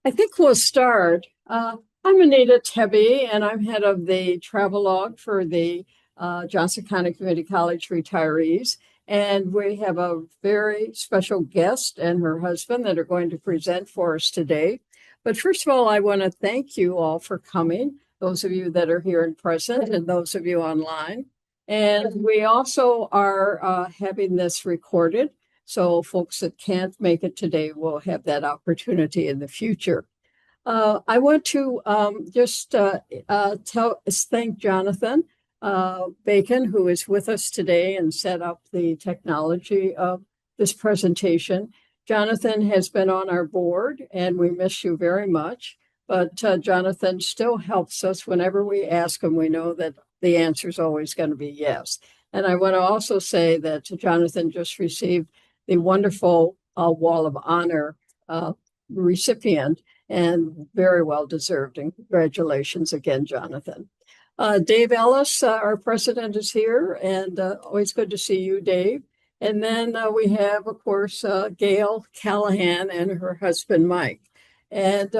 I think we'll start. I'm Anita Tebby, and I'm head of the Travelogue for the Johnson County Community College retirees. And we have a very special guest and her husband that are going to present for us today. But first of all, I want to thank you all for coming, those of you that are here in person and those of you online. And we also are having this recorded. So folks that can't make it today will have that opportunity in the future. I want to thank Jonathan Bacon, who is with us today and set up the technology of this presentation. Jonathan has been on our board, and we miss you very much. But Jonathan still helps us whenever we ask him. We know that the answer is always going to be yes. And I want to also say that Jonathan just received the wonderful Wall of Honor recipient, and very well deserved. And congratulations again, Jonathan. Dave Ellis, our president, is here, and always good to see you, Dave. And then we have, of course, Gayle Callahan and her husband, Mike. And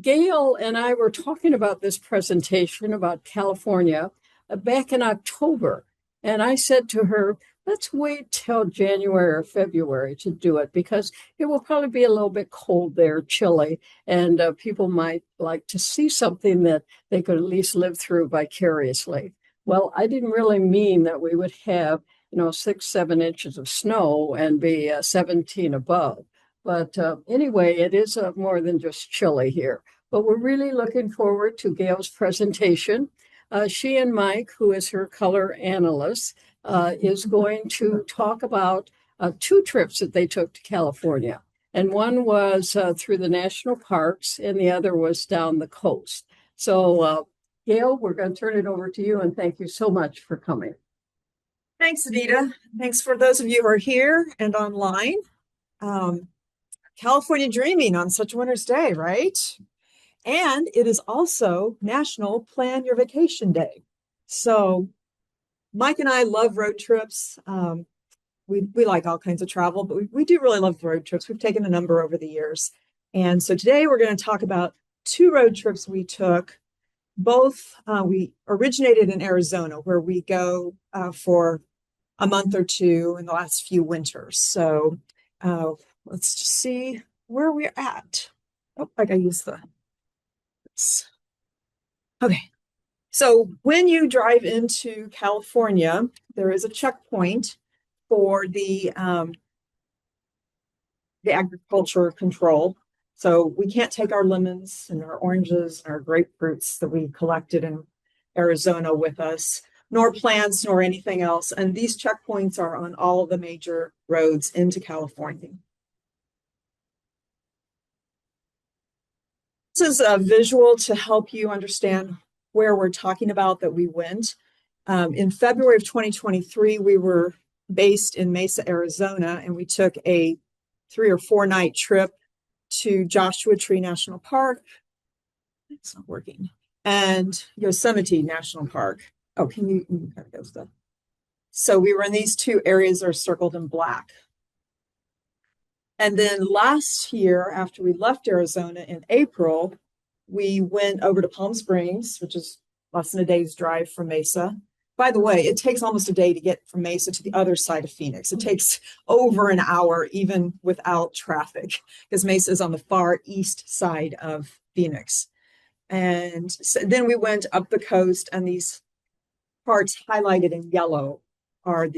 Gayle and I were talking about this presentation about California back in October. And I said to her, let's wait till January or February to do it because it will probably be a little bit cold there, chilly, and people might like to see something that they could at least live through vicariously. Well, I didn't really mean that we would have, 6-7 inches of snow and be 17 above. But anyway, it is more than just chilly here. But we're really looking forward to Gayle's presentation. She and Mike, who is her color analyst, is going to talk about 2 trips that they took to California. And one was through the national parks, and the other was down the coast. So, Gayle, we're going to turn it over to you, and thank you so much for coming. Thanks, Anita. Thanks for those of you who are here and online. California dreaming on such a winter's day, right? And it is also National Plan Your Vacation Day. So Mike and I love road trips. We like all kinds of travel, but we do really love road trips. We've taken a number over the years. And so today we're going to talk about 2 road trips we took. Both we originated in Arizona, where we go for a month or 2 in the last few winters. So let's just see where we're at. Oh, I got to use this. Okay. So when you drive into California, there is a checkpoint for the agriculture control. So we can't take our lemons and our oranges and our grapefruits that we collected in Arizona with us, nor plants, nor anything else. And these checkpoints are on all of the major roads into California. This is a visual to help you understand where we're talking about that we went. In February of 2023, we were based in Mesa, Arizona, and we took a 3 or 4 night trip to Joshua Tree National Park. It's not working. And Yosemite National Park. Oh, can you there it goes. So we were in these 2 areas that are circled in black. And then last year, after we left Arizona in April, we went over to Palm Springs, which is less than a day's drive from Mesa. By the way, it takes almost a day to get from Mesa to the other side of Phoenix. It takes over an hour, even without traffic, because Mesa is on the far east side of Phoenix. And so then we went up the coast, and these parts highlighted in yellow are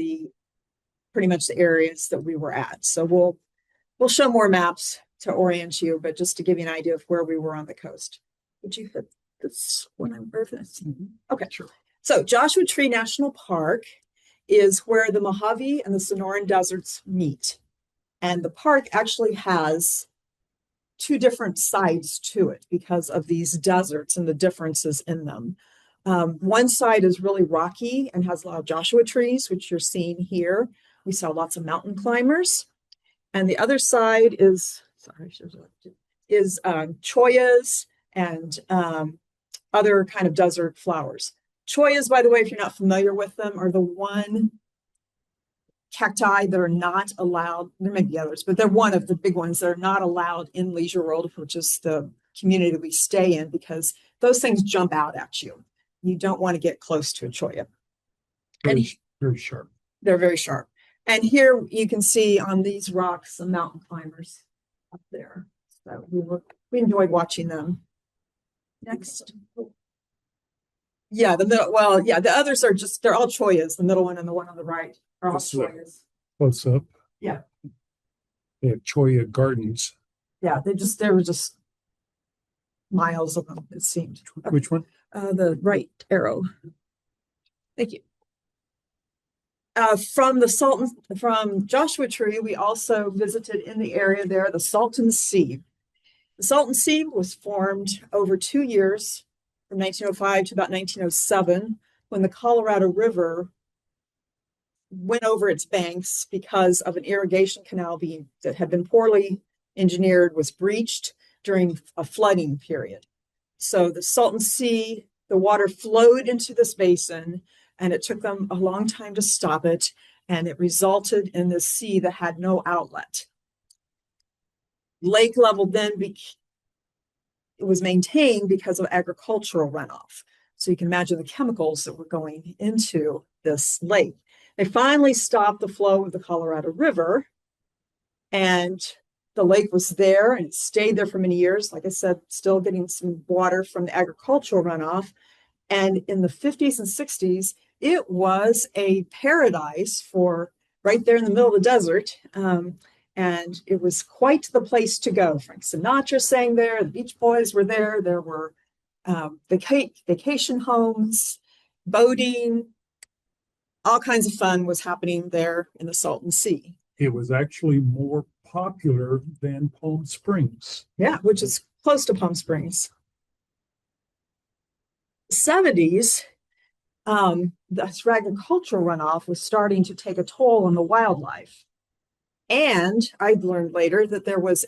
pretty much the areas that we were at. So we'll show more maps to orient you, but just to give you an idea of where we were on the coast. Would you hit this when I'm Okay, sure. So Joshua Tree National Park is where the Mojave and the Sonoran deserts meet. And the park actually has 2 different sides to it because of these deserts and the differences in them. One side is really rocky and has a lot of Joshua trees, which you're seeing here. We saw lots of mountain climbers. And the other side is, choyas and other kind of desert flowers. Choyas, by the way, if you're not familiar with them, are the one cacti that are not allowed. There may be others, but they're one of the big ones that are not allowed in Leisure World, which is the community we stay in, because those things jump out at you. You don't want to get close to a cholla. Very sharp. They're very sharp. And here you can see on these rocks some mountain climbers up there. So we enjoyed watching them. Next. Yeah, the middle. Well, yeah, the others are they're all chollas. The middle one and the one on the right are all chollas. What's up? Yeah. They have cholla gardens. Yeah, there were just miles of them, it seemed. Which one? The right arrow. Thank you. From Joshua Tree, we also visited in the area there, the Salton Sea. The Salton Sea was formed over 2 years, from 1905 to about 1907, when the Colorado River went over its banks because of an irrigation canal that had been poorly engineered, was breached during a flooding period. So the Salton Sea, the water flowed into this basin, and it took them a long time to stop it, and it resulted in this sea that had no outlet. Lake level then it was maintained because of agricultural runoff. So you can imagine the chemicals that were going into this lake. They finally stopped the flow of the Colorado River, and the lake was there and it stayed there for many years. Like I said, still getting some water from the agricultural runoff. And in the 50s and 60s, it was a paradise for right there in the middle of the desert. And it was quite the place to go. Frank Sinatra sang there, the Beach Boys were there. There were vacation homes, boating, all kinds of fun was happening there in the Salton Sea. It was actually more popular than Palm Springs. Yeah, which is close to Palm Springs. 70s, this agricultural runoff was starting to take a toll on the wildlife. And I learned later that there was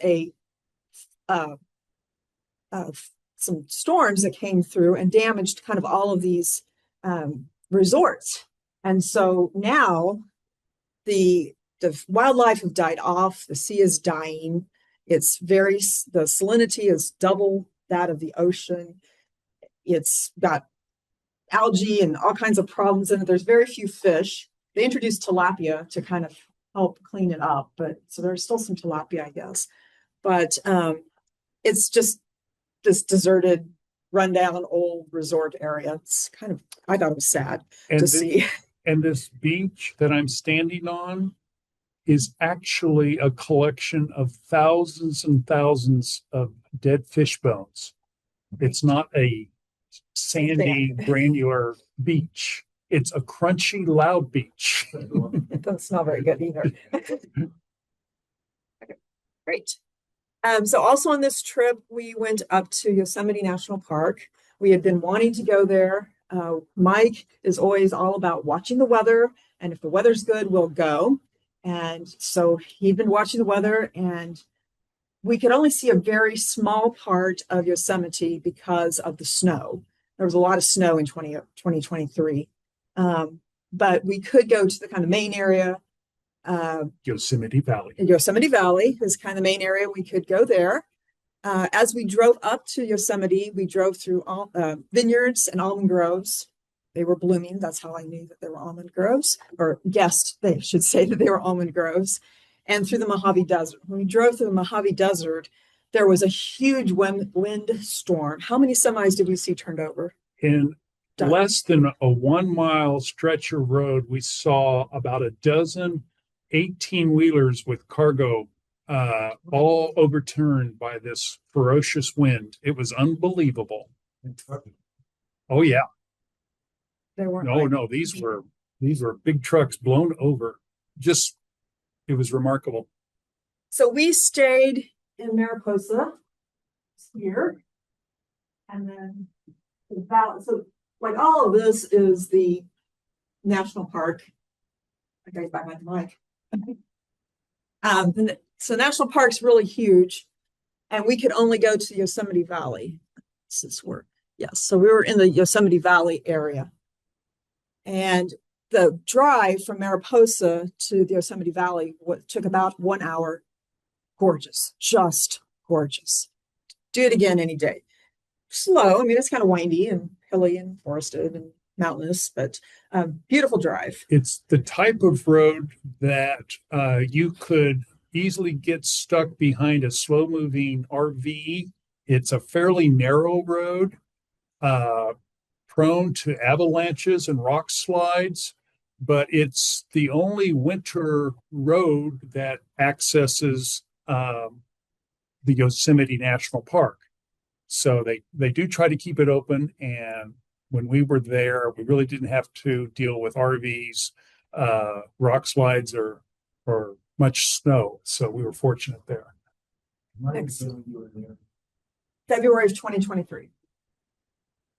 some storms that came through and damaged kind of all of these resorts. And so now the wildlife have died off, the sea is dying. The salinity is double that of the ocean. It's got algae and all kinds of problems in it. There's very few fish. They introduced tilapia to kind of help clean it up, but so there's still some tilapia, I guess. But it's just this deserted, rundown old resort area. It's kind of, I thought it was sad to see. And this beach that I'm standing on is actually a collection of thousands and thousands of dead fish bones. It's not a sandy, granular beach. It's a crunchy, loud beach. It doesn't smell very good either. Okay, great. So also on this trip, we went up to Yosemite National Park. We had been wanting to go there. Mike is always all about watching the weather, and if the weather's good, we'll go. And so he'd been watching the weather, and we could only see a very small part of Yosemite because of the snow. There was a lot of snow in 2023. But we could go to the kind of main area. Yosemite Valley. Yosemite Valley is kind of the main area. We could go there. As we drove up to Yosemite, we drove through all vineyards and almond groves. They were blooming. That's how I knew that they were almond groves, or guessed they should say that they were almond groves. And through the Mojave Desert. When we drove through the Mojave Desert, there was a huge wind storm. How many semis did we see turned over? In less than a 1 mile stretch of road, we saw about a dozen 18-wheelers with cargo all overturned by this ferocious wind. It was unbelievable. Oh yeah. They weren't. No, these were big trucks blown over. It was remarkable. So we stayed in Mariposa here, and then so like all of this is the national park. I gotta get back my mic. So national park's really huge, and we could only go to Yosemite Valley. So we were in the Yosemite Valley area, and the drive from Mariposa to the Yosemite Valley took about 1 hour. Gorgeous, just gorgeous. Do it again any day. Slow. I mean, it's kind of windy and hilly and forested and mountainous, but beautiful drive. It's the type of road that you could easily get stuck behind a slow-moving RV. It's a fairly narrow road, prone to avalanches and rock slides, but it's the only winter road that accesses the Yosemite National Park. So they do try to keep it open. And when we were there, we really didn't have to deal with RVs, rock slides, or much snow. So we were fortunate there. Next. February of 2023.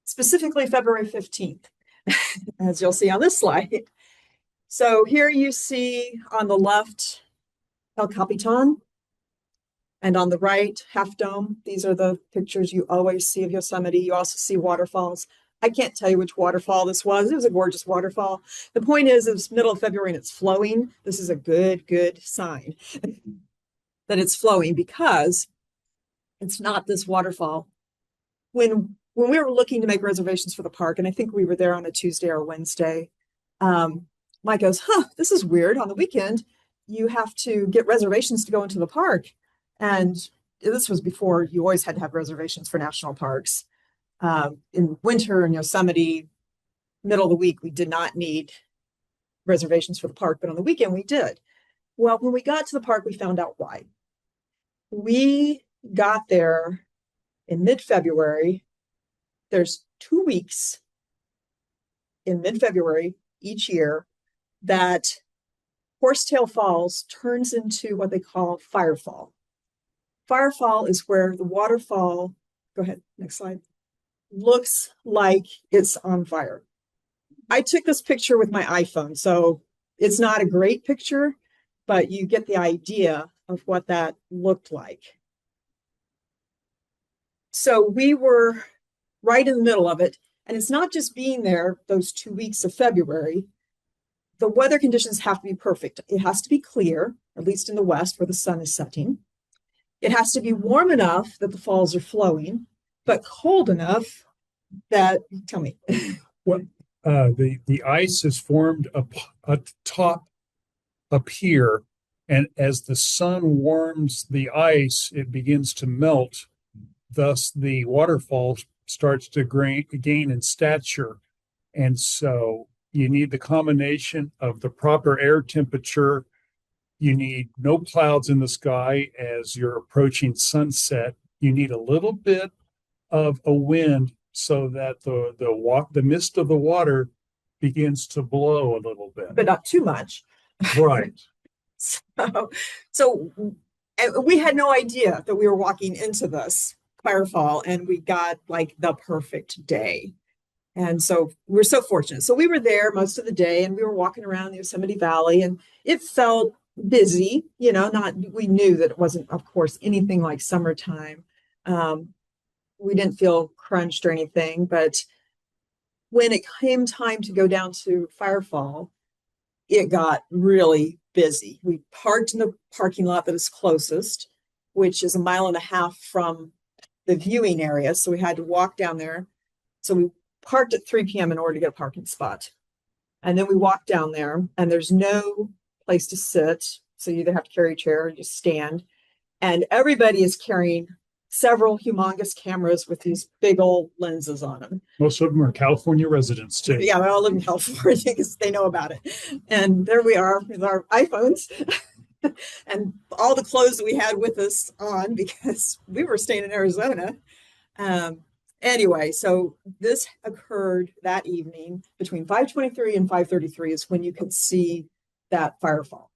Specifically February 15th, as you'll see on this slide. So here you see on the left, El Capitan, and on the right, Half Dome. These are the pictures you always see of Yosemite. You also see waterfalls. I can't tell you which waterfall this was. It was a gorgeous waterfall. The point is, it's middle of February and it's flowing. This is a good sign that it's flowing, because it's not this waterfall. When we were looking to make reservations for the park, and I think we were there on a Tuesday or Wednesday, Mike goes, this is weird. On the weekend, you have to get reservations to go into the park. And this was before you always had to have reservations for national parks. In winter in Yosemite, middle of the week, we did not need reservations for the park, but on the weekend we did. Well, when we got to the park, we found out why. We got there in mid-February. There's 2 weeks in mid-February each year that Horsetail Falls turns into what they call Firefall. Firefall is where the waterfall, go ahead, next slide, looks like it's on fire. I took this picture with my iPhone, so it's not a great picture, but you get the idea of what that looked like. So we were right in the middle of it, and it's not just being there those 2 weeks of February. The weather conditions have to be perfect. It has to be clear, at least in the west where the sun is setting. It has to be warm enough that the falls are flowing, but cold enough that, tell me. Well, the ice is formed up top up here, and as the sun warms the ice, it begins to melt. Thus, the waterfall starts to gain in stature. And so you need the combination of the proper air temperature. You need no clouds in the sky as you're approaching sunset. You need a little bit of a wind so that the mist of the water begins to blow a little bit. But not too much. Right. So we had no idea that we were walking into this Firefall, and we got like the perfect day. And so we're so fortunate. So we were there most of the day, and we were walking around the Yosemite Valley, and it felt busy, we knew that it wasn't, of course, anything like summertime. We didn't feel crunched or anything, but when it came time to go down to Firefall, it got really busy. We parked in the parking lot that is closest, which is 1.5 miles from the viewing area. So we had to walk down there. So we parked at 3 p.m. in order to get a parking spot. And then we walked down there, and there's no place to sit. So you either have to carry a chair or just stand. And everybody is carrying several humongous cameras with these big old lenses on them. Most of them are California residents too. Yeah, they all live in California because they know about it. And there we are with our iPhones and all the clothes that we had with us on because we were staying in Arizona. Anyway, so this occurred that evening between 5:23 and 5:33 is when you could see that Firefall.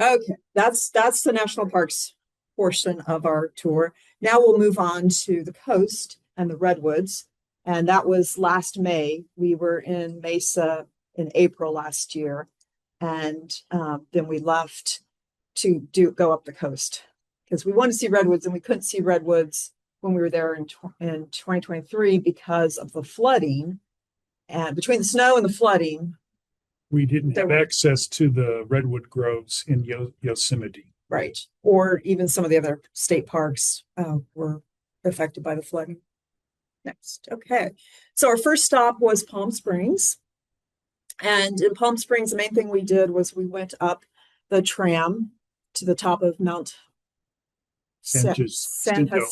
Okay, that's the national parks portion of our tour. Now we'll move on to the coast and the Redwoods. And that was last May. We were in Mesa in April last year. And then we left to go up the coast because we wanted to see Redwoods, and we couldn't see Redwoods when we were there in 2023 because of the flooding And between the snow and the flooding, We didn't have There- access to the redwood groves in Yosemite. right, or even some of the other state parks were affected by the flooding. Next, okay. So our first stop was Palm Springs. And in Palm Springs, the main thing we did was we went up the tram to the top of Mount San Jacinto.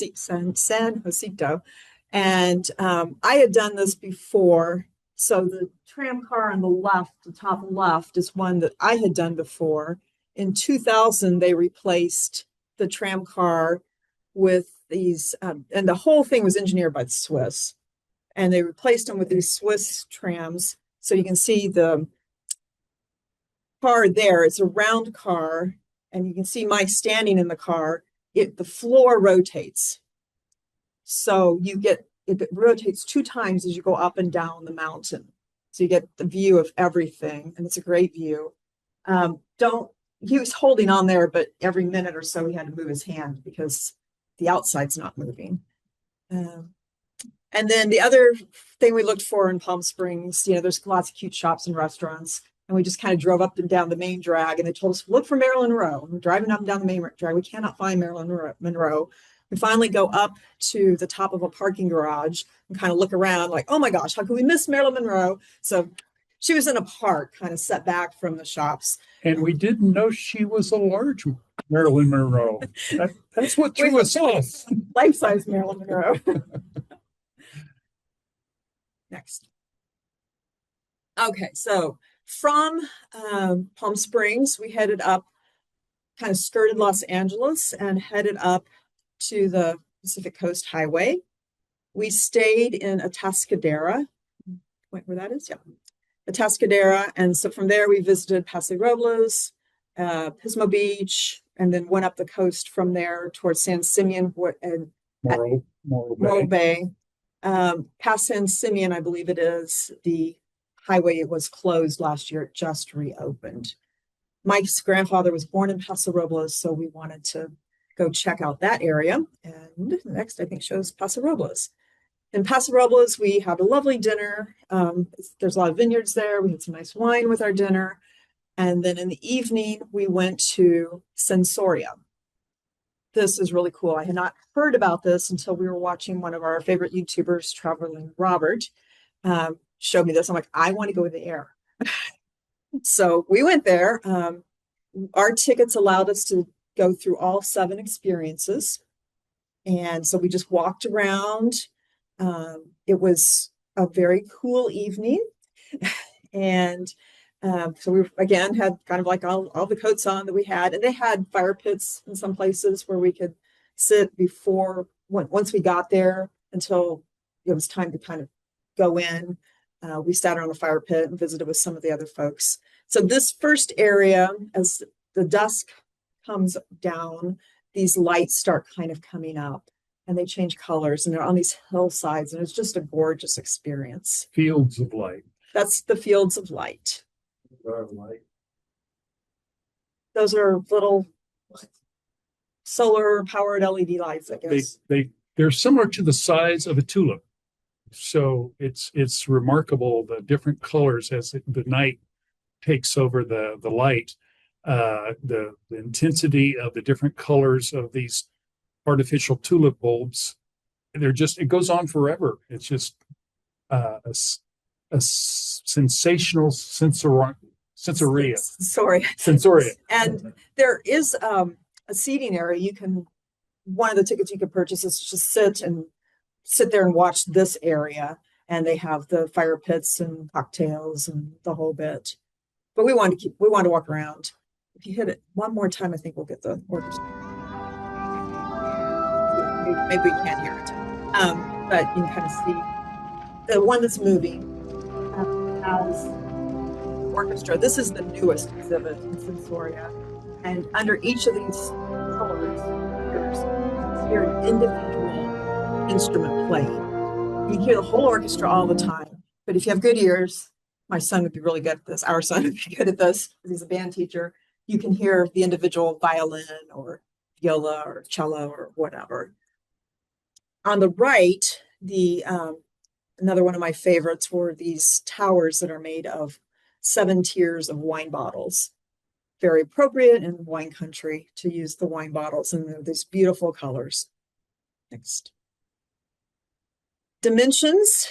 And I had done this before. So the tram car on the left, the top left, is one that I had done before. In 2000, they replaced the tram car with these, and the whole thing was engineered by the Swiss. And they replaced them with these Swiss trams. So you can see the car there. It's a round car. And you can see Mike standing in the car. The floor rotates. So it rotates 2 times as you go up and down the mountain. So you get the view of everything, and it's a great view. He was holding on there, but every minute or so he had to move his hand because the outside's not moving. And then the other thing we looked for in Palm Springs, there's lots of cute shops and restaurants. And we just kind of drove up and down the main drag, and they told us, look for Marilyn Monroe. We're driving up and down the main drag. We cannot find Marilyn Monroe. We finally go up to the top of a parking garage and kind of look around like, oh my gosh, how could we miss Marilyn Monroe? So she was in a park kind of set back from the shops. And we didn't know she was a large Marilyn Monroe. That's what threw us off. Life-size Marilyn Monroe. Next. Okay, so from Palm Springs, we headed up, kind of skirted Los Angeles and headed up to the Pacific Coast Highway. We stayed in Atascadero. Where that is? Yeah. Atascadero. And so from there, we visited Paso Robles, Pismo Beach, and then went up the coast from there towards San Simeon and Morro Bay. Past San Simeon, I believe it is, the highway was closed last year. It just reopened. Mike's grandfather was born in Paso Robles, so we wanted to go check out that area. And next, I think, shows Paso Robles. In Paso Robles, we had a lovely dinner. There's a lot of vineyards there. We had some nice wine with our dinner. And then in the evening, we went to Sensoria. This is really cool. I had not heard about this until we were watching one of our favorite YouTubers, Travelogue Robert, showed me this. I'm like, I want to go there. So we went there. Our tickets allowed us to go through all 7 experiences. And so we just walked around. It was a very cool evening. And so we, again, had kind of like all the coats on that we had. And they had fire pits in some places where we could sit once we got there until it was time to kind of go in. We sat around the fire pit and visited with some of the other folks. So this first area, as the dusk comes down, these lights start kind of coming up and they change colors and they're on these hillsides and it's just a gorgeous experience. Fields of light. That's the fields of light. Those are little solar powered LED lights, I guess. They're similar to the size of a tulip. So it's remarkable the different colors as the night takes over the light. The intensity of the different colors of these artificial tulip bulbs, it goes on forever. It's just a sensational sensoria. And there is a seating area. One of the tickets you could purchase is just sit there and watch this area. And they have the fire pits and cocktails and the whole bit. But we wanted to walk around. If you hit it one more time, I think we'll get the orchestra. Maybe we can't hear it. But you can kind of see the one that's moving has orchestra. This is the newest exhibit in Sensoria. And under each of these colors, you hear an individual instrument playing. You hear the whole orchestra all the time. But if you have good ears, my son would be really good at this. Our son would be good at this because he's a band teacher. You can hear the individual violin or viola or cello or whatever. On the right, the Another one of my favorites were these towers that are made of 7 tiers of wine bottles. Very appropriate in wine country to use the wine bottles, and they're these beautiful colors. Next. Dimensions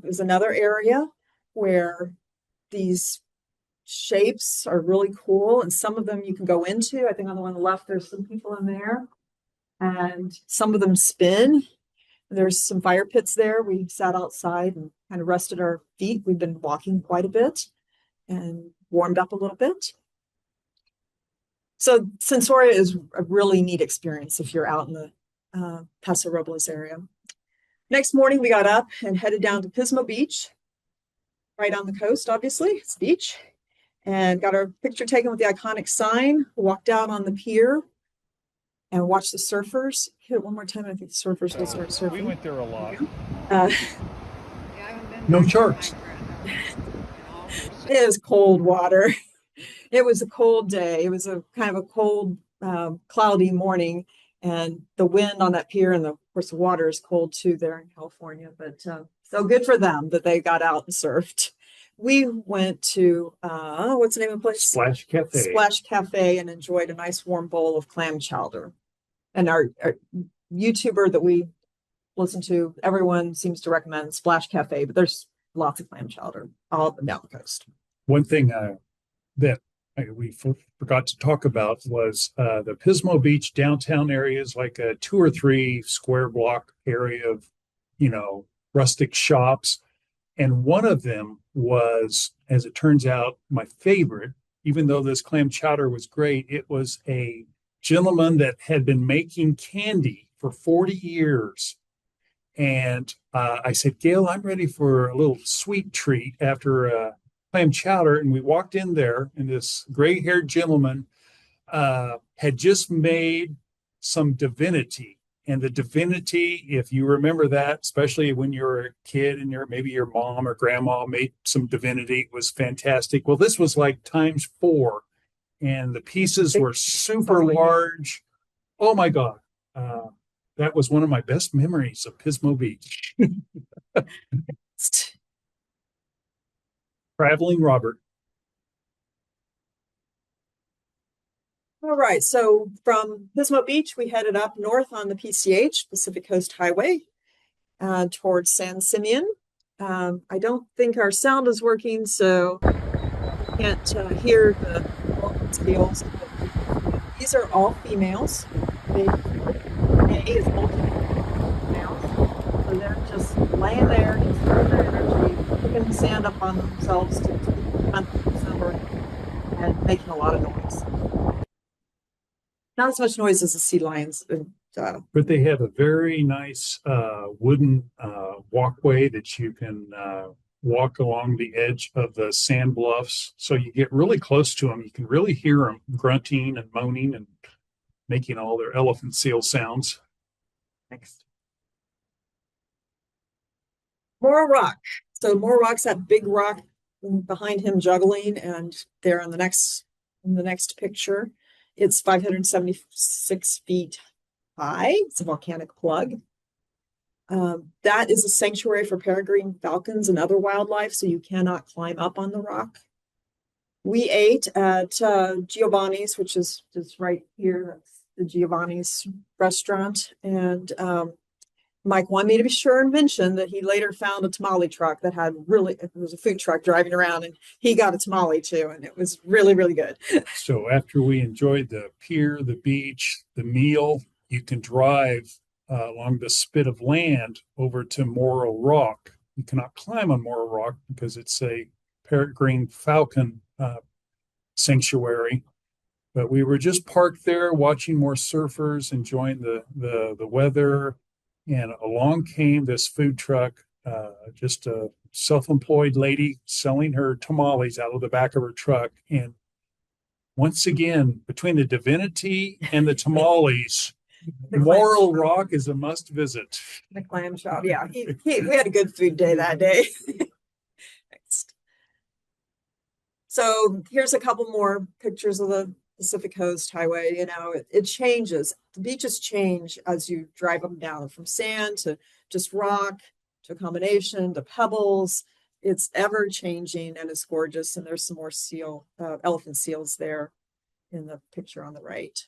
is another area where these shapes are really cool, and some of them you can go into. I think on the one on the left, there's some people in there, and some of them spin. There's some fire pits there. We sat outside and kind of rested our feet. We've been walking quite a bit and warmed up a little bit. So Sensoria is a really neat experience if you're out in the Paso Robles area. Next morning, we got up and headed down to Pismo Beach, right on the coast, obviously, it's beach, and got our picture taken with the iconic sign, walked out on the pier and watched the surfers. Hit it one more time, I think the surfers will start surfing. We went there a lot. No sharks. It was cold water. It was a cold day. It was a kind of a cold, cloudy morning, and the wind on that pier, and of course the water is cold too there in California. But so good for them that they got out and surfed. We went to what's the name of the place? Splash Cafe. Splash Cafe, and enjoyed a nice warm bowl of clam chowder. And our YouTuber that we listen to, everyone seems to recommend Splash Cafe, but there's lots of clam chowder all up and down the coast. One thing that we forgot to talk about was the Pismo Beach downtown area is like a 2 or 3 square block area of, rustic shops. And one of them was, as it turns out, my favorite, even though this clam chowder was great. It was a gentleman that had been making candy for 40 years. And I said, Gayle, I'm ready for a little sweet treat after clam chowder. And we walked in there, and this gray-haired gentleman had just made some divinity. And the divinity, if you remember that, especially when you were a kid and maybe your mom or grandma made some divinity, it was fantastic. Well, this was like times 4, and the pieces were super large. Oh my God. That was one of my best memories of Pismo Beach. Traveling Robert. All right, so from Pismo Beach, we headed up north on the PCH, Pacific Coast Highway, towards San Simeon. I don't think our sound is working, so you can't hear the seals. These are all females. A is multiple males, so they're just laying there, just throwing their energy, picking the sand up on themselves to hunt the summer, and making a lot of noise. Not as much noise as the sea lions. But they have a very nice wooden walkway that you can walk along the edge of the sand bluffs. So you get really close to them. You can really hear them grunting and moaning and making all their elephant seal sounds. Next. Moro Rock. So Moro Rock's that big rock behind him juggling, and there on the next picture. It's 576 feet high. It's a volcanic plug. That is a sanctuary for peregrine falcons and other wildlife, so you cannot climb up on the rock. We ate at Giovanni's, which is just right here. That's the Giovanni's restaurant. And Mike wanted me to be sure and mention that he later found a tamale truck that had it was a food truck driving around, and he got a tamale too, and it was really, really good. So after we enjoyed the pier, the beach, the meal, you can drive along the spit of land over to Moro Rock. You cannot climb on Moro Rock because it's a peregrine falcon sanctuary. But we were just parked there watching more surfers, enjoying the weather. And along came this food truck, just a self-employed lady selling her tamales out of the back of her truck. And once again, between the divinity and the tamales, Moro Rock is a must visit. The clam shop. Yeah, we had a good food day that day. Next. So here's a couple more pictures of the Pacific Coast Highway. It changes. The beaches change as you drive them down from sand to just rock. to a combination to pebbles. It's ever changing and it's gorgeous. And there's some more elephant seals there in the picture on the right.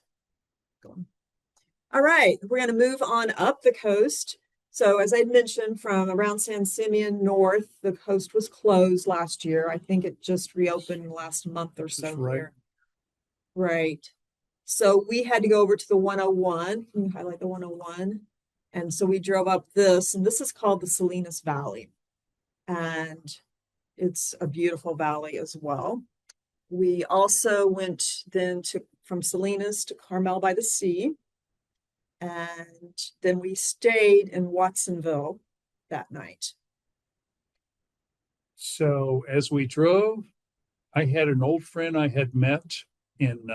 All right, we're going to move on up the coast. So as I mentioned, from around San Simeon north, the coast was closed last year. I think it just reopened last month or so here. Right. So we had to go over to the 101. Can you highlight the 101? And so we drove up this, and this is called the Salinas Valley. And it's a beautiful valley as well. We also went then from Salinas to Carmel by the Sea. And then we stayed in Watsonville that night. So as we drove, I had an old friend I had met in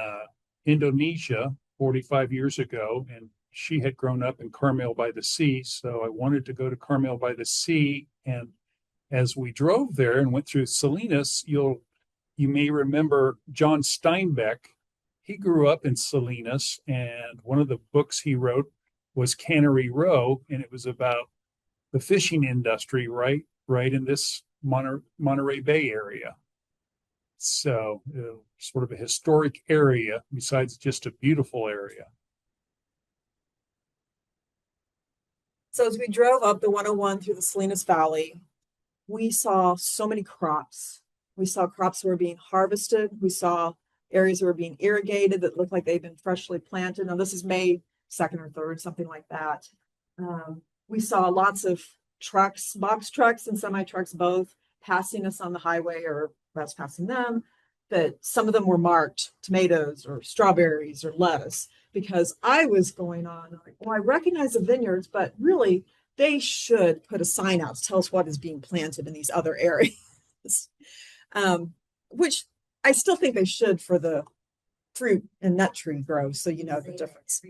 Indonesia 45 years ago, and she had grown up in Carmel by the Sea. So I wanted to go to Carmel by the Sea. And as we drove there and went through Salinas, you may remember John Steinbeck. He grew up in Salinas, and one of the books he wrote was Cannery Row, and it was about the fishing industry right in this Monterey Bay area. So sort of a historic area besides just a beautiful area. So as we drove up the 101 through the Salinas Valley, we saw so many crops. We saw crops that were being harvested. We saw areas that were being irrigated that looked like they'd been freshly planted. Now this is May 2nd or 3rd, something like that. We saw lots of trucks, box trucks and semi trucks, both passing us on the highway or us passing them. But some of them were marked tomatoes or strawberries or lettuce, because I was going on like, well, I recognize the vineyards, but really they should put a sign out to tell us what is being planted in these other areas. Which I still think they should for the fruit and nut tree grow, so you know the difference.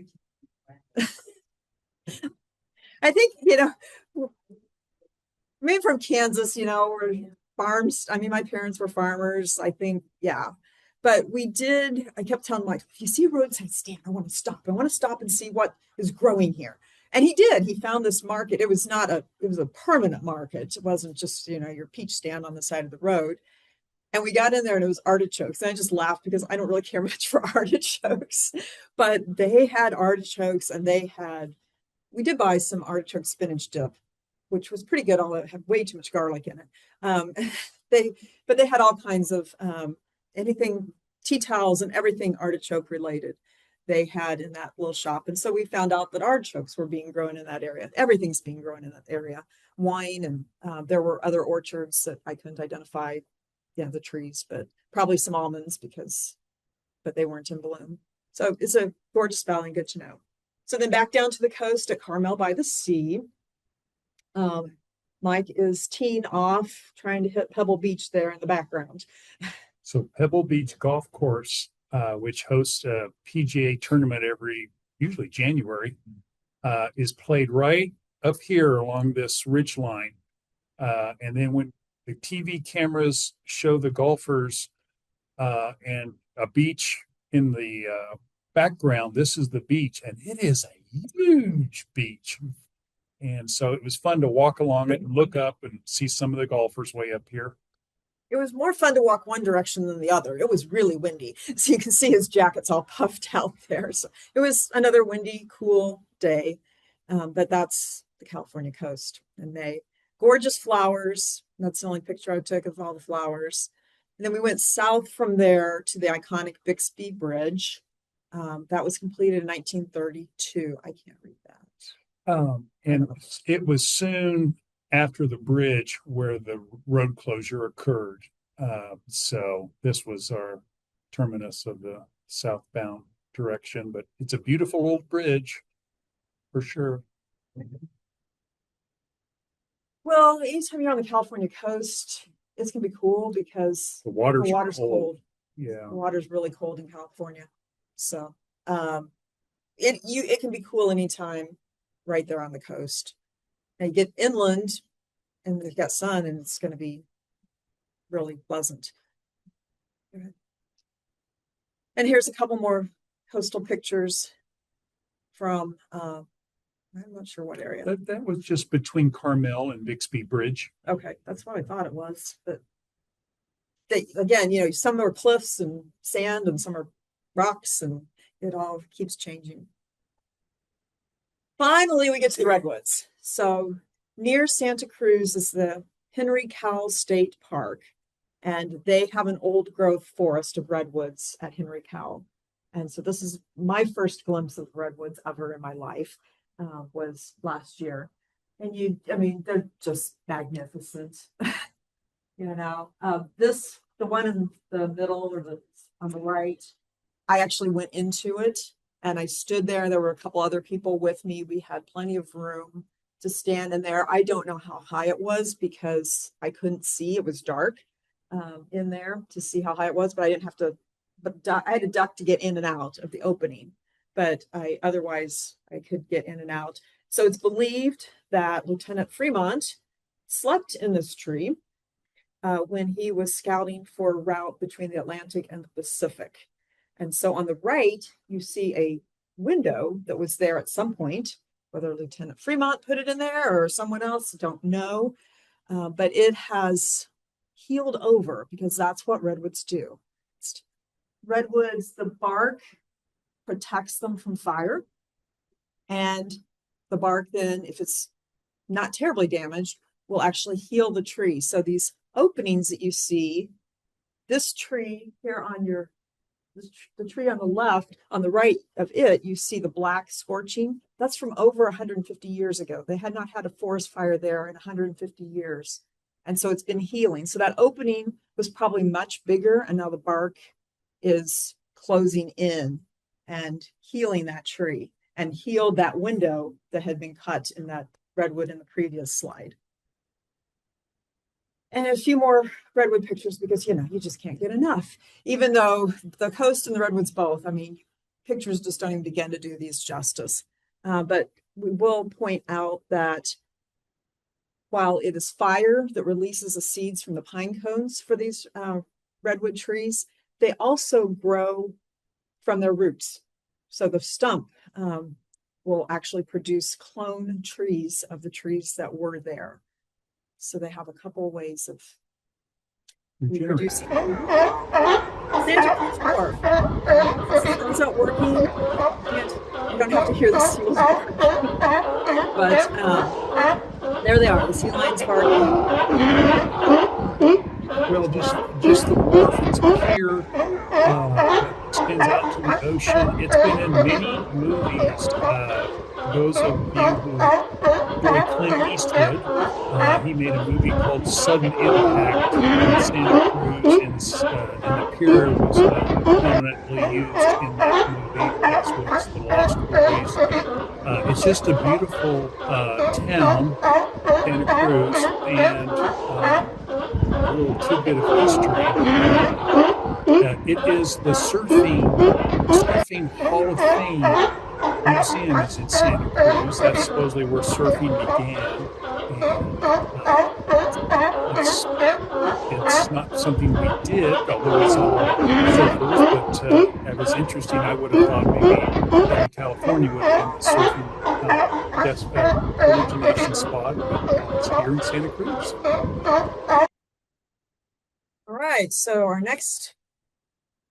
I think, maybe from Kansas, we're farms. I mean, my parents were farmers, I think, yeah. But I kept telling Mike, if you see a roadside stand, I want to stop. I want to stop and see what is growing here. And he did. He found this market. It was a permanent market. It wasn't just, your peach stand on the side of the road. And we got in there and it was artichokes. And I just laughed because I don't really care much for artichokes. But they had artichokes, and we did buy some artichoke spinach dip, which was pretty good, although it had way too much garlic in it. But they had all kinds of anything, tea towels and everything artichoke related they had in that little shop. And so we found out that artichokes were being grown in that area. Everything's being grown in that area. Wine, and there were other orchards that I couldn't identify, the trees, but probably some almonds but they weren't in bloom. So it's a gorgeous valley and good to know. So then back down to the coast at Carmel by the Sea. Mike is teeing off, trying to hit Pebble Beach there in the background. So Pebble Beach Golf Course, which hosts a PGA tournament usually January, is played right up here along this ridge line. And then when the TV cameras show the golfers and a beach in the background, this is the beach, and it is a huge beach. And so it was fun to walk along it and look up and see some of the golfers way up here. It was more fun to walk one direction than the other. It was really windy. So you can see his jacket's all puffed out there. So it was another windy, cool day. But that's the California coast in May. Gorgeous flowers. That's the only picture I took of all the flowers. And then we went south from there to the iconic Bixby Bridge. That was completed in 1932. I can't read that. And it was soon after the bridge where the road closure occurred. So this was our terminus of the southbound direction, but it's a beautiful old bridge for sure. Well, anytime you're on the California coast, it's gonna be cool because The water's cold. Yeah. The water's really cold in California. So it can be cool anytime right there on the coast. And you get inland and you've got sun, and it's going to be really pleasant. And here's a couple more coastal pictures from I'm not sure what area. That was just between Carmel and Bixby Bridge. Okay, that's what I thought it was. But they, again, some are cliffs and sand and some are rocks, and it all keeps changing. Finally, we get to the Redwoods. So near Santa Cruz is the Henry Cowell State Park, and they have an old growth forest of redwoods at Henry Cowell. And so this is my first glimpse of redwoods ever in my life, was last year. And they're just magnificent. The one in the middle or on the right, I actually went into it and I stood there. There were a couple other people with me. We had plenty of room to stand in there. I don't know how high it was because I couldn't see. It was dark in there to see how high it was, but I didn't have to, I had to duck to get in and out of the opening, but otherwise I could get in and out. So it's believed that Lieutenant Fremont slept in this tree when he was scouting for a route between the Atlantic and the Pacific. And so on the right, you see a window that was there at some point, whether Lieutenant Fremont put it in there or someone else, don't know. But it has healed over because that's what redwoods do. Redwoods, the bark protects them from fire. And the bark then, if it's not terribly damaged, will actually heal the tree. So these openings that you see, this tree here on the tree on the left, on the right of it, you see the black scorching. That's from over 150 years ago. They had not had a forest fire there in 150 years. And so it's been healing. So that opening was probably much bigger, and now the bark is closing in and healing that tree and healed that window that had been cut in that redwood in the previous slide. And a few more redwood pictures because, you just can't get enough. Even though the coast and the redwoods both, pictures just don't even begin to do these justice. But we will point out that while it is fire that releases the seeds from the pine cones for these redwood trees, they also grow from their roots. So the stump will actually produce clone trees of the trees that were there. So they have a couple of ways of reproducing. Santa Cruz Park. It's not working. You don't have to hear the seals bark. But there they are, the sea lions barking. Well, just the wharf, it's a pier that extends out to the ocean. It's been in many movies. Those of you who enjoy Clint Eastwood, he made a movie called Sudden Impact in Santa Cruz, and the pier was prominently used in that movie, as was the Lost Boys. It's just a beautiful town, Santa Cruz, and a little tidbit of history. It is the surfing Hall of Fame museum is in Santa Cruz. That's supposedly where surfing began. And it's not something we did, although it's all surfers, but it was interesting. I would have thought maybe California would have been the surfing origination spot, but it's here in Santa Cruz. All right, so our next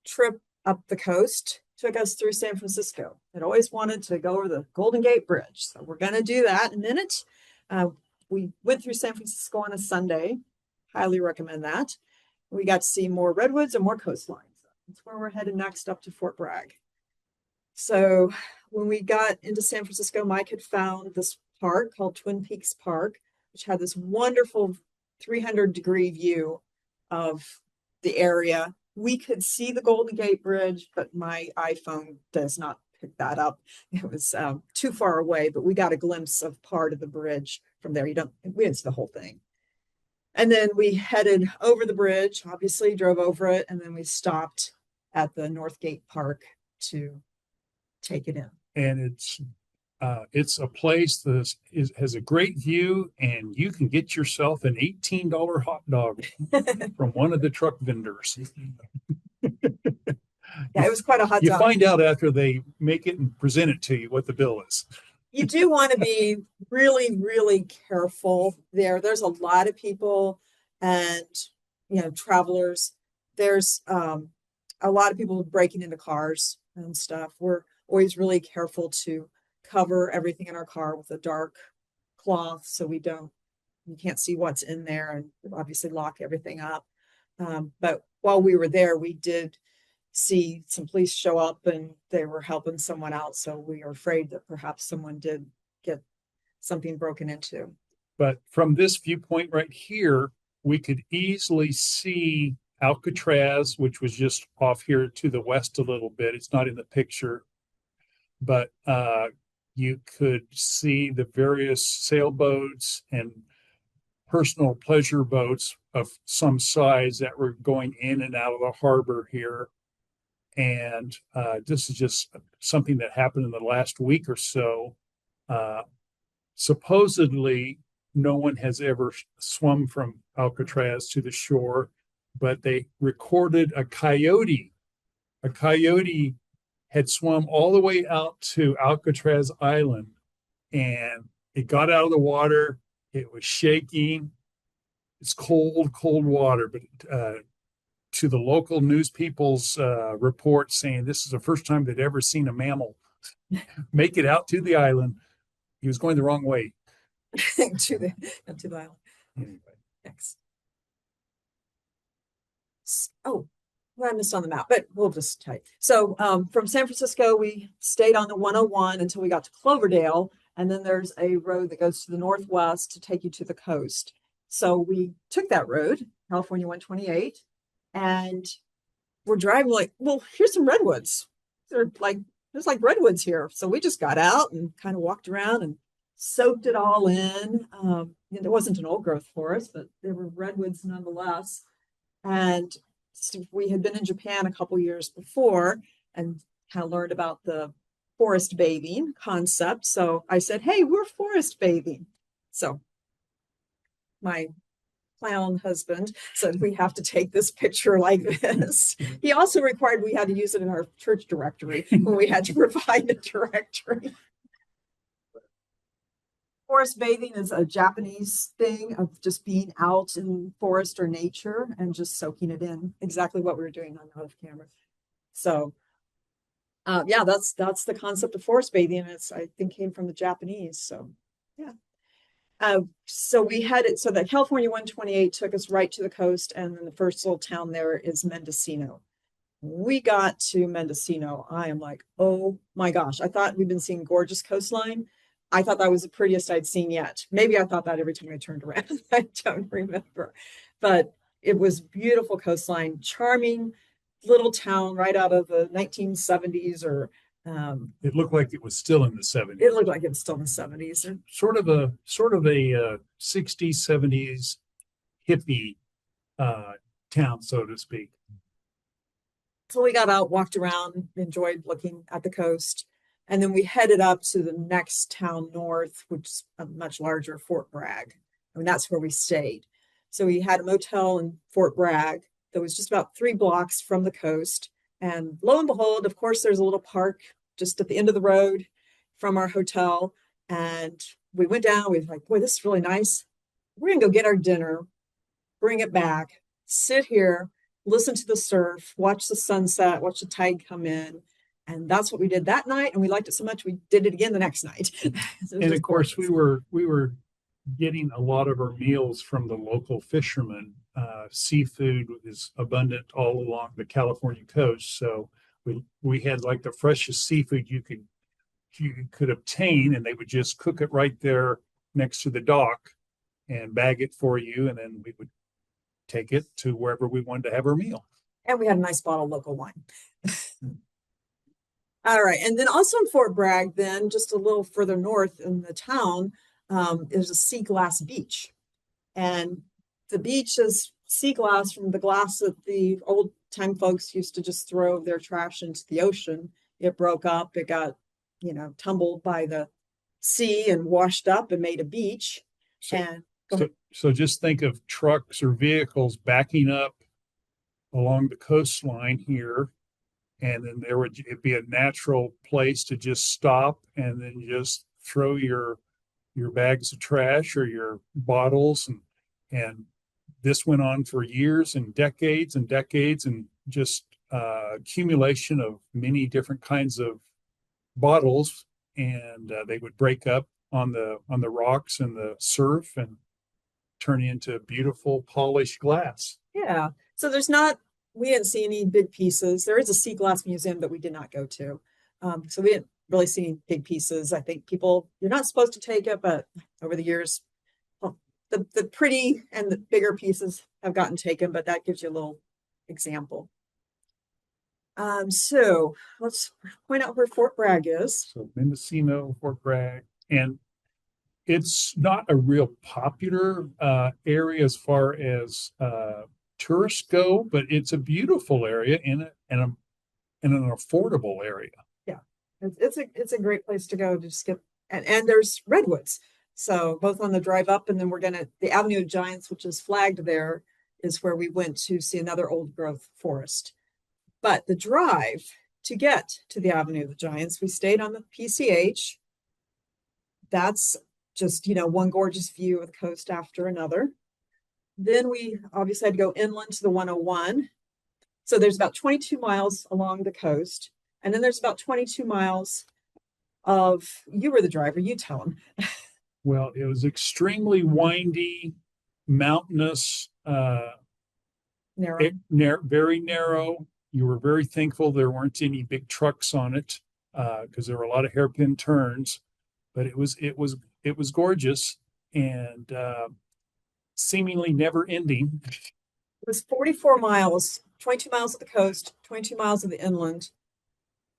trip up the coast took us through San Francisco. I'd always wanted to go over the Golden Gate Bridge, so we're going to do that in a minute. We went through San Francisco on a Sunday. Highly recommend that. We got to see more redwoods and more coastlines. That's where we're headed next, up to Fort Bragg. So when we got into San Francisco, Mike had found this park called Twin Peaks Park, which had this wonderful 300-degree view of the area. We could see the Golden Gate Bridge, but my iPhone does not pick that up. It was too far away, but we got a glimpse of part of the bridge from there. We didn't see the whole thing. And then we headed over the bridge, obviously drove over it, and then we stopped at the North Gate Park to take it in. And it's a place that has a great view, and you can get yourself an $18 hot dog from one of the truck vendors. Yeah, it was quite a hot dog. You find out after they make it and present it to you what the bill is. You do want to be really, really careful there. There's a lot of people and, travelers. There's a lot of people breaking into cars and stuff. We're always really careful to cover everything in our car with a dark cloth so you can't see what's in there, and obviously lock everything up. But while we were there, we did see some police show up and they were helping someone out. So we are afraid that perhaps someone did get something broken into. But from this viewpoint right here, we could easily see Alcatraz, which was just off here to the west a little bit. It's not in the picture, but you could see the various sailboats and personal pleasure boats of some size that were going in and out of the harbor here. And this is just something that happened in the last week or so. Supposedly, no one has ever swum from Alcatraz to the shore, but they recorded a coyote. A coyote had swum all the way out to Alcatraz Island, and it got out of the water. It was shaking. It's cold, cold water, but to the local news people's report saying this is the first time they'd ever seen a mammal make it out to the island. He was going the wrong way. to the island. Anyway. Next. Oh, well, I missed on the map, but we'll just type. So from San Francisco, we stayed on the 101 until we got to Cloverdale. And then there's a road that goes to the northwest to take you to the coast. So we took that road, California 128, and we're driving like, well, here's some redwoods. There's like redwoods here. So we just got out and kind of walked around and soaked it all in. It wasn't an old growth forest, but there were redwoods nonetheless. And we had been in Japan a couple years before and kind of learned about the forest bathing concept. So I said, hey, we're forest bathing. So my clown husband said we have to take this picture like this. He also required we had to use it in our church directory when we had to provide a directory. Forest bathing is a Japanese thing of just being out in forest or nature and just soaking it in. Exactly what we were doing on off camera. So yeah, that's the concept of forest bathing. It's, I think, came from the Japanese. So yeah. So we headed, so the California 128 took us right to the coast, and then the first little town there is Mendocino. We got to Mendocino. I am like, oh my gosh, I thought we'd been seeing gorgeous coastline. I thought that was the prettiest I'd seen yet. Maybe I thought that every time I turned around. I don't remember. But it was beautiful coastline, charming little town right out of the 1970s or it looked like it was still in the 70s. It looked like it was still in the 70s. Sort of a 60s, 70s hippie town, so to speak. So we got out, walked around, enjoyed looking at the coast. And then we headed up to the next town north, which is a much larger Fort Bragg. I mean, that's where we stayed. So we had a motel in Fort Bragg that was just about 3 blocks from the coast. And lo and behold, of course, there's a little park just at the end of the road from our hotel. And we went down, we were like, boy, this is really nice. We're gonna go get our dinner, bring it back, sit here, listen to the surf, watch the sunset, watch the tide come in. And that's what we did that night. And we liked it so much, we did it again the next night. And of course, we were getting a lot of our meals from the local fishermen. Seafood is abundant all along the California coast. So we had like the freshest seafood you could obtain, and they would just cook it right there next to the dock and bag it for you. And then we would take it to wherever we wanted to have our meal. And we had a nice bottle of local wine. All right. And then also in Fort Bragg, then just a little further north in the town, is a sea glass beach. And the beach is sea glass from the glass that the old time folks used to just throw their trash into the ocean. It broke up, it got, tumbled by the sea and washed up and made a beach. So just think of trucks or vehicles backing up along the coastline here, and then it'd be a natural place to just stop and then just throw your bags of trash or your bottles, and this went on for years and decades and just accumulation of many different kinds of bottles, and they would break up on the rocks and the surf and turn into beautiful polished glass. Yeah. So we didn't see any big pieces. There is a sea glass museum that we did not go to. So we didn't really see any big pieces. I think you're not supposed to take it, but over the years, well, the pretty and the bigger pieces have gotten taken, but that gives you a little example. So let's point out where Fort Bragg is. So Mendocino, Fort Bragg, and it's not a real popular area as far as tourists go, but it's a beautiful area and an affordable area. Yeah, it's a great place to go to just get, and there's redwoods. So both on the drive up, and then the Avenue of Giants, which is flagged there, is where we went to see another old growth forest. But the drive to get to the Avenue of the Giants, we stayed on the PCH. That's just, one gorgeous view of the coast after another. Then we obviously had to go inland to the 101. So there's about 22 miles along the coast. And then there's about 22 miles you were the driver, you tell them. Well, it was extremely windy, mountainous, Narrow. Very narrow. You were very thankful there weren't any big trucks on it, because there were a lot of hairpin turns, but it was gorgeous and seemingly never ending. It was 44 miles, 22 miles of the coast, 22 miles of the inland.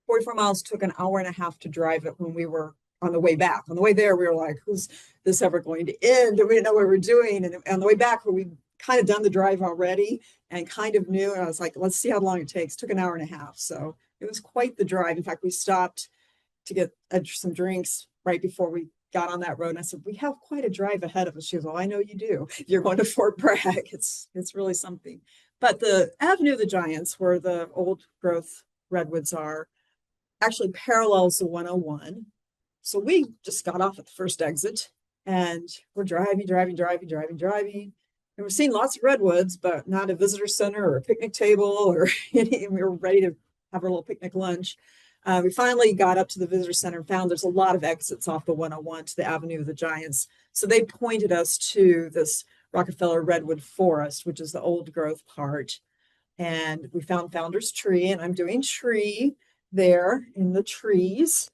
44 miles took an hour and a half to drive it when we were on the way back. On the way there, we were like, who's this ever going to end? And we didn't know what we were doing. And on the way back, where we kind of done the drive already and kind of knew, and I was like, let's see how long it takes. It took an hour and a half. So it was quite the drive. In fact, we stopped to get some drinks right before we got on that road. And I said, we have quite a drive ahead of us. She goes, well, I know you do. If you're going to Fort Bragg, it's really something. But the Avenue of the Giants, where the old growth redwoods are, actually parallels the 101. So we just got off at the first exit and we're driving. And we're seeing lots of redwoods, but not a visitor center or a picnic table or we were ready to have our little picnic lunch. We finally got up to the visitor center and found there's a lot of exits off the 101 to the Avenue of the Giants. So they pointed us to this Rockefeller Redwood Forest, which is the old growth part. And we found Founder's Tree, and I'm doing tree there in the trees.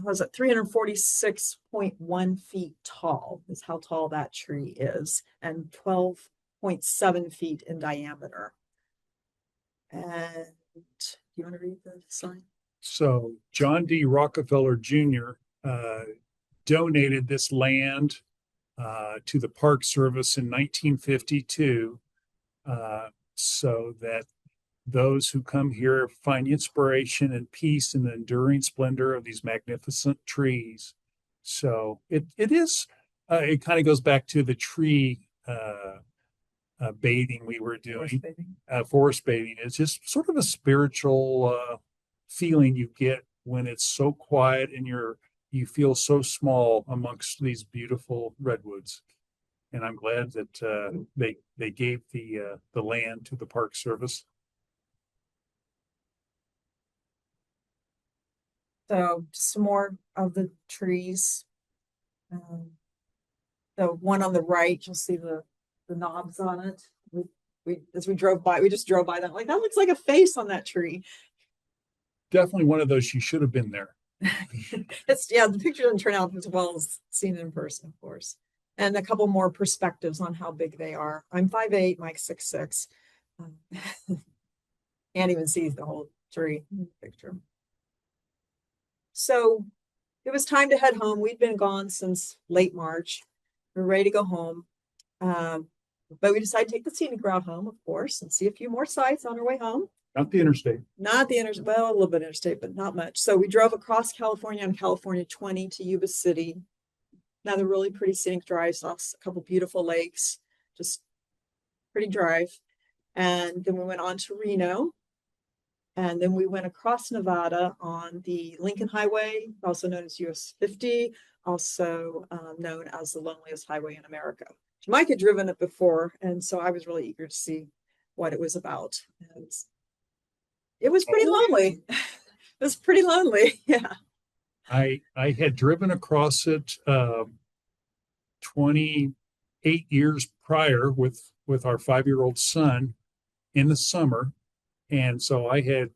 Was it 346.1 feet tall is how tall that tree is, and 12.7 feet in diameter. And you want to read the sign? So John D. Rockefeller Jr. Donated this land to the Park Service in 1952, so that those who come here find inspiration and peace in the enduring splendor of these magnificent trees. So it kind of goes back to the tree bathing we were doing, forest bathing. It's just sort of a spiritual feeling you get when it's so quiet and you feel so small amongst these beautiful redwoods. And I'm glad that they gave the land to the Park Service. So just some more of the trees. The one on the right, you'll see the knobs on it. As we drove by, we just drove by that, like, that looks like a face on that tree. Definitely one of those you should have been there. The picture doesn't turn out as well as seen in person, of course. And a couple more perspectives on how big they are. I'm 5'8", Mike's 6'6". Can't even see the whole tree in the picture. So it was time to head home. We'd been gone since late March. We were ready to go home. But we decided to take the scenic route home, of course, and see a few more sights on our way home. Not the interstate. Not the interstate, well, a little bit interstate, but not much. So we drove across California on California 20 to Yuba City. Another really pretty scenic drive, saw a couple beautiful lakes, just pretty drive. And then we went on to Reno. And then we went across Nevada on the Lincoln Highway, also known as US 50, also known as the loneliest highway in America. Mike had driven it before, and so I was really eager to see what it was about. And it was pretty lonely. It was pretty lonely. Yeah. I had driven across it 28 years prior with our 5-year-old son in the summer. And so I had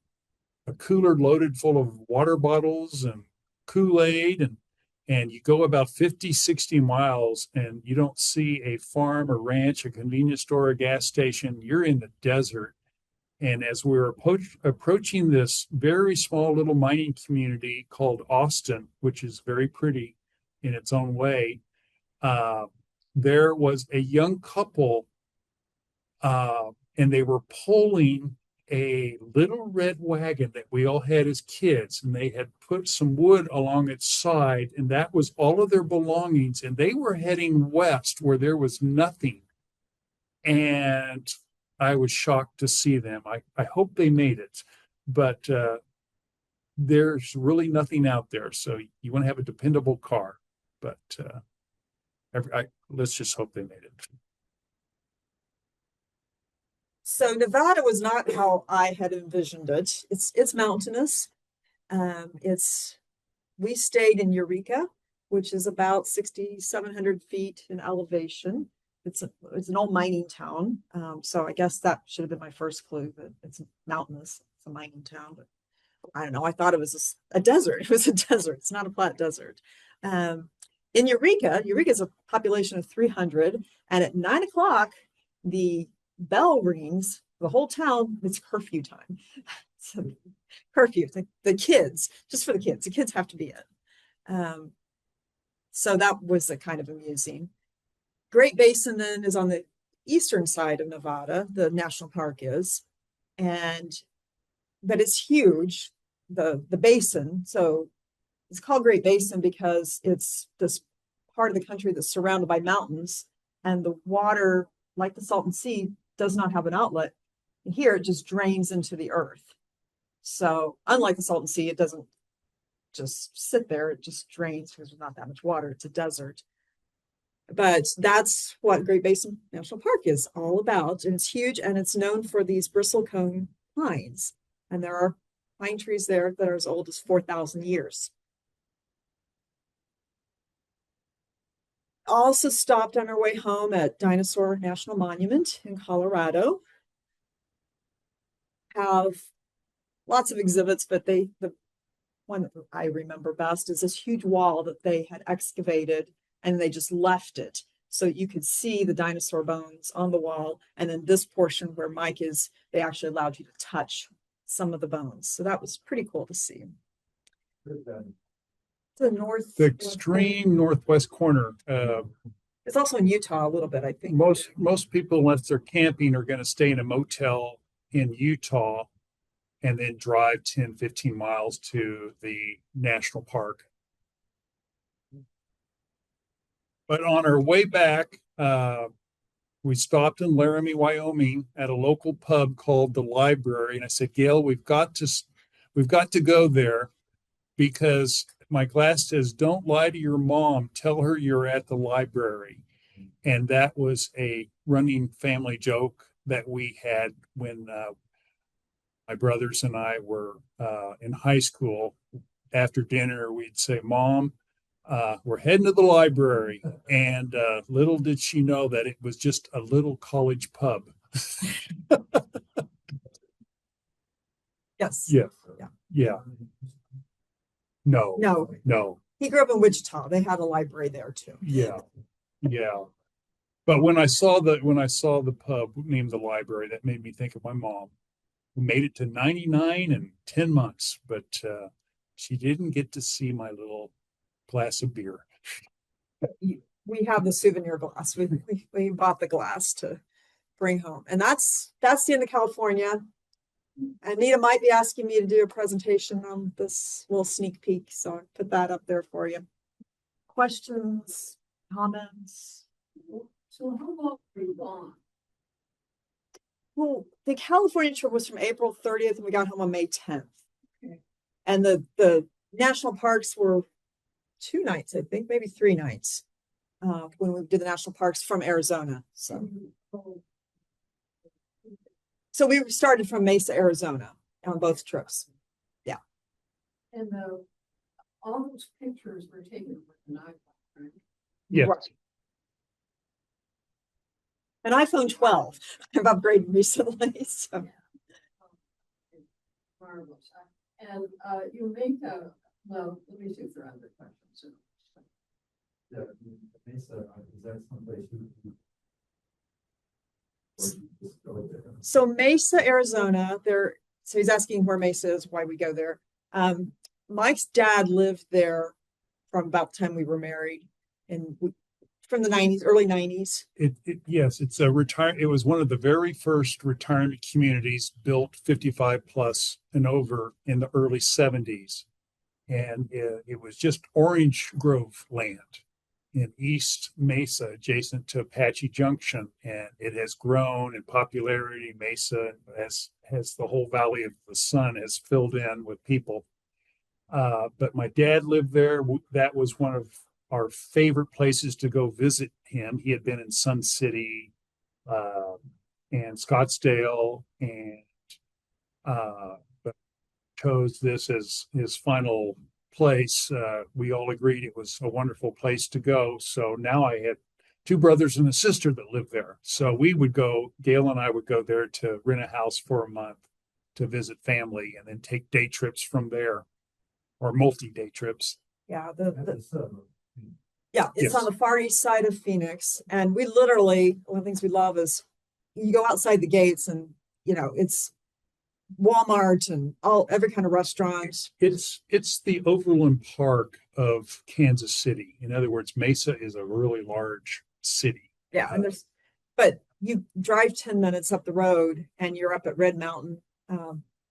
a cooler loaded full of water bottles and Kool-Aid, and you go about 50, 60 miles and you don't see a farm, a ranch, a convenience store, a gas station. You're in the desert. And as we were approaching this very small little mining community called Austin, which is very pretty in its own way, there was a young couple, and they were pulling a little red wagon that we all had as kids, and they had put some wood along its side, and that was all of their belongings. And they were heading west where there was nothing. And I was shocked to see them. I hope they made it, but there's really nothing out there. So you want to have a dependable car, but let's just hope they made it. So Nevada was not how I had envisioned it. It's mountainous. We stayed in Eureka, which is about 6,700 feet in elevation. It's an old mining town. So I guess that should have been my first clue that it's mountainous. It's a mining town, but I don't know. I thought it was a desert. It was a desert. It's not a flat desert. In Eureka is a population of 300. And at 9 o'clock, the bell rings, the whole town, it's curfew time. So curfew, the kids, just for the kids have to be in. So that was a kind of amusing. Great Basin then is on the eastern side of Nevada, the national park is, but it's huge, the basin. So it's called Great Basin because it's this part of the country that's surrounded by mountains, and the water, like the Salton Sea, does not have an outlet. And here it just drains into the earth. So unlike the Salton Sea, it doesn't just sit there, it just drains because there's not that much water. It's a desert. But that's what Great Basin National Park is all about. And it's huge, and it's known for these bristlecone pines. And there are pine trees there that are as old as 4,000 years. Also stopped on our way home at Dinosaur National Monument in Colorado. Have lots of exhibits, but the one that I remember best is this huge wall that they had excavated, and they just left it so you could see the dinosaur bones on the wall. And then this portion where Mike is, they actually allowed you to touch some of the bones. So that was pretty cool to see. The extreme northwest corner. It's also in Utah a little bit, I think. Most people, unless they're camping, are going to stay in a motel in Utah and then drive 10, 15 miles to the national park. But on our way back, we stopped in Laramie, Wyoming at a local pub called the Library. And I said, Gayle, we've got to go there because my class says, don't lie to your mom. Tell her you're at the library. And that was a running family joke that we had when my brothers and I were in high school. After dinner, we'd say, Mom, we're heading to the library. And little did she know that it was just a little college pub. Yes. Yeah. Yeah. No. He grew up in Wichita. They had a library there too. Yeah. But when I saw the pub named the Library, that made me think of my mom, who made it to 99 in 10 months, but she didn't get to see my little glass of beer. We have the souvenir glass. We bought the glass to bring home, and that's the end of California. Anita might be asking me to do a presentation on this little sneak peek, so I put that up there for you. Questions, comments? So how long were you gone? Well, the California trip was from April 30th and we got home on May 10th. Okay. And the national parks were 2 nights, I think, maybe 3 nights. When we did the national parks from Arizona. So we started from Mesa, Arizona on both trips. Yeah. And all those pictures were taken with an iPhone, right? Yes. Right. An iPhone 12. I've upgraded recently. So. Marvelous. And you make well, let me see if there are other questions. Yeah, Mesa, is that someplace you just go there? So Mesa, Arizona, so he's asking where Mesa is, why we go there. Mike's dad lived there from about the time we were married, and from the 90s, early 90s. Yes, it's a it was one of the very first retirement communities built 55 plus and over in the early 70s. And it was just orange grove land in East Mesa, adjacent to Apache Junction. And it has grown in popularity. Mesa has the whole Valley of the Sun has filled in with people. But my dad lived there. That was one of our favorite places to go visit him. He had been in Sun City and Scottsdale, and but chose this as his final place. We all agreed it was a wonderful place to go. So now I had 2 brothers and a sister that lived there. So we would go, Gayle and I would go there to rent a house for a month to visit family and then take day trips from there, or multi-day trips. Yeah, Yes. it's on the far east side of Phoenix. And we literally, one of the things we love is you go outside the gates and, it's Walmart and every kind of restaurant. It's the Overland Park of Kansas City. In other words, Mesa is a really large city. Yeah, and but you drive 10 minutes up the road and you're up at Red Mountain.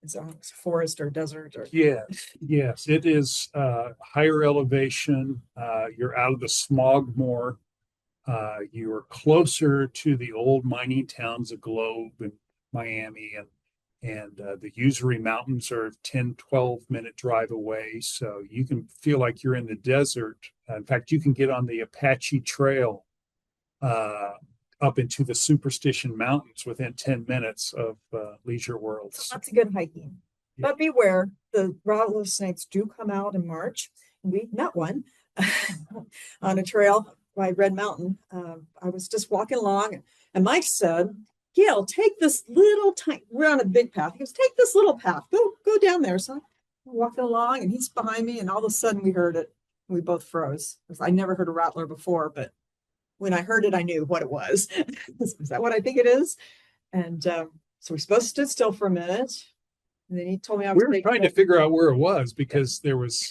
It's a forest or desert or Yes, it is higher elevation. You're out of the smog more. You are closer to the old mining towns of Globe and Miami, and the Usury Mountains are 10-12 minute drive away. So you can feel like you're in the desert. In fact, you can get on the Apache Trail up into the Superstition Mountains within 10 minutes of Leisure Worlds. Lots of good hiking. Yeah. But beware, the rattlesnakes do come out in March. We met one on a trail by Red Mountain. I was just walking along and Mike said, Gayle, take this little tiny, we're on a big path. He goes, take this little path, go down there. So I'm walking along and he's behind me and all of a sudden we heard it. We both froze. I never heard a rattler before, but when I heard it, I knew what it was. Is that what I think it is? And so we supposed to stood still for a minute. And then he told me we were trying to figure out where it was because there was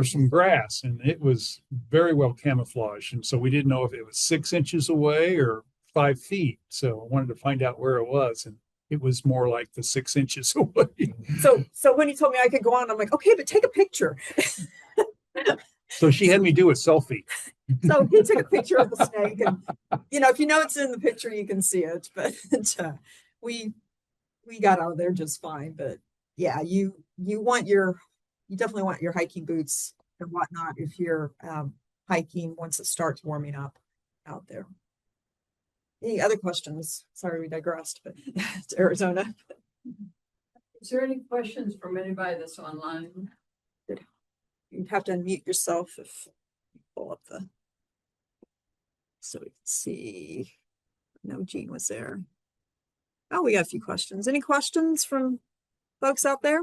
some grass and it was very well camouflaged. And so we didn't know if it was 6 inches away or 5 feet. So I wanted to find out where it was. And it was more like the 6 inches away. So when he told me I could go on, I'm like, okay, but take a picture. So she had me do a selfie. So he took a picture of the snake, and if you know it's in the picture, you can see it. But we got out of there just fine. But yeah, you definitely want your hiking boots and whatnot if you're hiking once it starts warming up out there. Any other questions? Sorry, we digressed, but it's Arizona. Is there any questions from anybody that's online? You'd have to unmute yourself if you pull up so we can see. No, Jean was there. Oh, we got a few questions. Any questions from folks out there?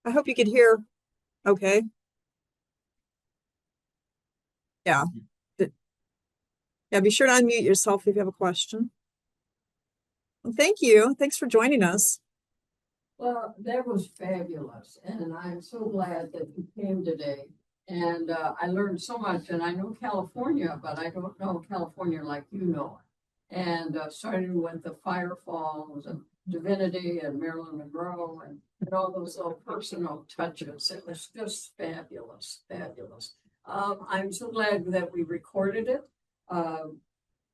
I hope you could hear. Okay. Yeah. Yeah, be sure to unmute yourself if you have a question. Well, thank you. Thanks for joining us. Well, that was fabulous. And I'm so glad that you came today. And I learned so much. And I know California, but I don't know California like you know it. And starting with the Fire Falls and Divinity and Marilyn Monroe and all those little personal touches. It was just fabulous, fabulous. I'm so glad that we recorded it.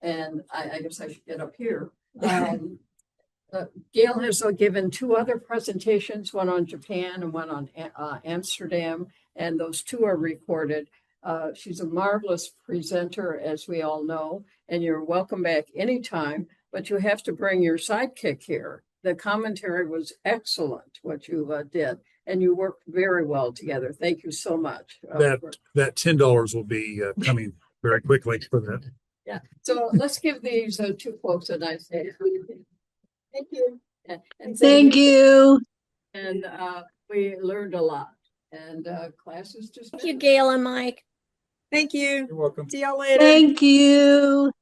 and I guess I should get up here. Gayle has given two other presentations, one on Japan and one on Amsterdam, and those two are recorded. She's a marvelous presenter, as we all know, and you're welcome back anytime, but you have to bring your sidekick here. The commentary was excellent, what you did, and you worked very well together. Thank you so much. That $10 will be coming very quickly for that. Yeah, so let's give these two folks a nice day. Thank you. And Thank you. And we learned a lot, and class is just. Thank you, Gayle and Mike. Thank you. You're welcome. See y'all later. Thank you.